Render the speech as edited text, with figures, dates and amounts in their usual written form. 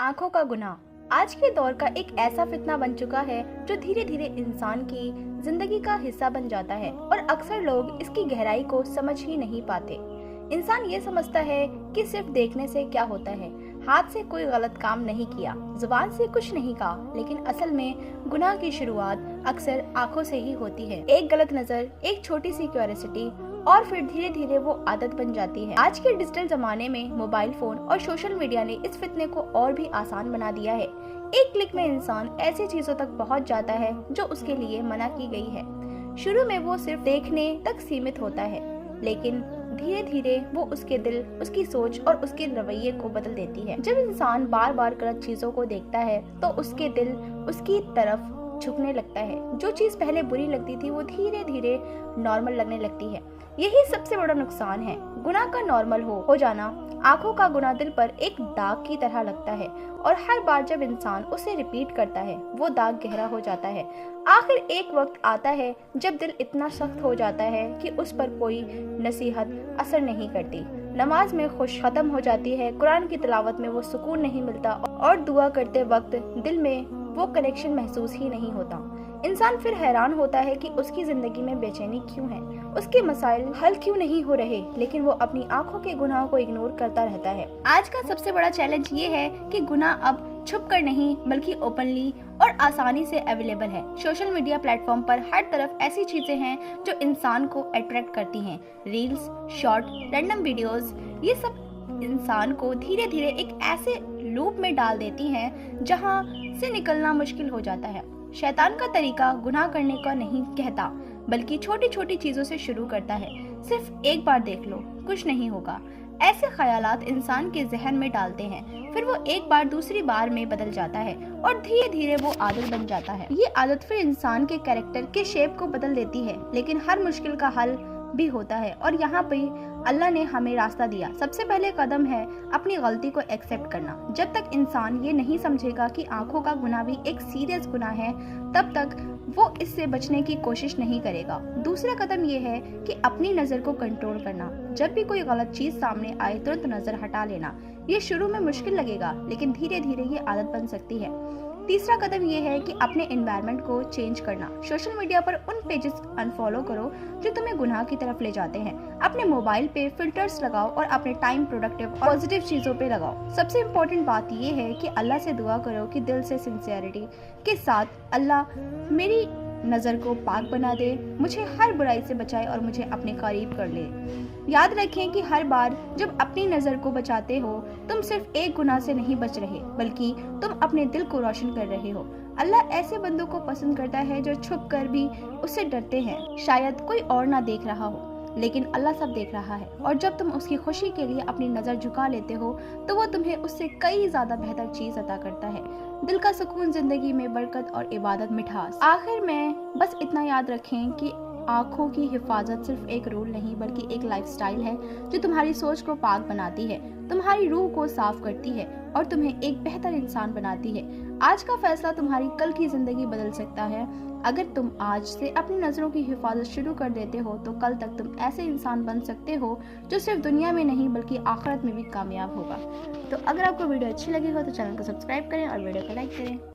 आंखों का गुनाह आज के दौर का एक ऐसा फितना बन चुका है जो धीरे धीरे इंसान की जिंदगी का हिस्सा बन जाता है और अक्सर लोग इसकी गहराई को समझ ही नहीं पाते। इंसान ये समझता है कि सिर्फ देखने से क्या होता है, हाथ से कोई गलत काम नहीं किया, जुबान से कुछ नहीं कहा, लेकिन असल में गुनाह की शुरुआत अक्सर आंखों से ही होती है। एक गलत नजर, एक छोटी सी क्यूरियोसिटी और फिर धीरे धीरे वो आदत बन जाती है। आज के डिजिटल जमाने में मोबाइल फोन और सोशल मीडिया ने इस फितने को और भी आसान बना दिया है। एक क्लिक में इंसान ऐसी चीजों तक पहुंच जाता है जो उसके लिए मना की गई है। शुरू में वो सिर्फ देखने तक सीमित होता है, लेकिन धीरे धीरे वो उसके दिल, उसकी सोच और उसके रवैये को बदल देती है। जब इंसान बार बार गलत चीजों को देखता है तो उसके दिल उसकी तरफ झुकने लगता है। जो चीज पहले बुरी लगती थी वो धीरे धीरे नॉर्मल लगने लगती है। यही सबसे बड़ा नुकसान है। गुनाह का नॉर्मल हो जाना आंखों का गुनाह दिल पर एक दाग की तरह लगता है और हर बार जब इंसान उसे रिपीट करता है वो दाग गहरा हो जाता है। आखिर एक वक्त आता है जब दिल इतना सख्त हो जाता है कि उस पर कोई नसीहत असर नहीं करती। नमाज में खुश खत्म हो जाती है, कुरान की तिलावत में वो सुकून नहीं मिलता और दुआ करते वक्त दिल में वो कनेक्शन महसूस ही नहीं होता। इंसान फिर हैरान होता है कि उसकी जिंदगी में बेचैनी क्यों है, उसके मसाइल हल क्यों नहीं हो रहे, लेकिन वो अपनी आंखों के गुनाह को इग्नोर करता रहता है। आज का सबसे बड़ा चैलेंज ये है कि गुनाह अब छुप कर नहीं बल्कि ओपनली और आसानी से अवेलेबल है। सोशल मीडिया प्लेटफॉर्म पर हर तरफ ऐसी चीजें हैं जो इंसान को अट्रैक्ट करती हैं। रील्स, शॉर्ट, रैंडम वीडियोस, ये सब इंसान को धीरे धीरे एक ऐसे लूप में डाल देती हैं जहां से निकलना मुश्किल हो जाता है। शैतान का तरीका गुनाह करने का नहीं कहता, बल्कि छोटी छोटी चीजों से शुरू करता है। सिर्फ एक बार देख लो, कुछ नहीं होगा, ऐसे ख्यालात इंसान के जहन में डालते हैं। फिर वो एक बार दूसरी बार में बदल जाता है और धीरे धीरे वो आदत बन जाता है। ये आदत फिर इंसान के कैरेक्टर के शेप को बदल देती है। लेकिन हर मुश्किल का हल भी होता है और यहाँ पे अल्लाह ने हमें रास्ता दिया। सबसे पहले कदम है अपनी गलती को एक्सेप्ट करना। जब तक इंसान ये नहीं समझेगा कि आंखों का गुनाह भी एक सीरियस गुनाह है, तब तक वो इससे बचने की कोशिश नहीं करेगा। दूसरा कदम ये है कि अपनी नजर को कंट्रोल करना। जब भी कोई गलत चीज सामने आए तुरंत नजर हटा लेना। ये शुरू में मुश्किल लगेगा, लेकिन धीरे धीरे ये आदत बन सकती है। तीसरा कदम ये है कि अपने एनवायरनमेंट को चेंज करना। सोशल मीडिया पर उन पेजेस अनफॉलो करो जो तुम्हें गुनाह की तरफ ले जाते हैं। अपने मोबाइल पे फिल्टर्स लगाओ और अपने टाइम प्रोडक्टिव और पॉजिटिव चीजों पे लगाओ। सबसे इम्पोर्टेंट बात ये है कि अल्लाह से दुआ करो कि दिल से सिंसियरिटी के साथ, अल्लाह मेरी नज़र को पाक बना दे, मुझे हर बुराई से बचाए और मुझे अपने करीब कर ले। याद रखें कि हर बार जब अपनी नज़र को बचाते हो तुम सिर्फ एक गुनाह से नहीं बच रहे, बल्कि तुम अपने दिल को रोशन कर रहे हो। अल्लाह ऐसे बंदों को पसंद करता है जो छुप कर भी उससे डरते हैं। शायद कोई और ना देख रहा हो, लेकिन अल्लाह सब देख रहा है और जब तुम उसकी खुशी के लिए अपनी नज़र झुका लेते हो तो वो तुम्हें उससे कई ज़्यादा बेहतर चीज़ अता करता है। दिल का सुकून, जिंदगी में बरकत और इबादत, मिठास। आखिर में बस इतना याद रखें कि आँखों की हिफाजत सिर्फ एक रूल नहीं बल्कि एक लाइफस्टाइल है जो तुम्हारी सोच को पाक बनाती है, तुम्हारी रूह को साफ करती है और तुम्हें एक बेहतर इंसान बनाती है। आज का फैसला तुम्हारी कल की जिंदगी बदल सकता है। अगर तुम आज से अपनी नज़रों की हिफाजत शुरू कर देते हो तो कल तक तुम ऐसे इंसान बन सकते हो जो सिर्फ दुनिया में नहीं बल्कि आखिरत में भी कामयाब होगा। तो अगर आपको वीडियो अच्छी लगी हो तो चैनल को सब्सक्राइब करें और वीडियो को लाइक करें।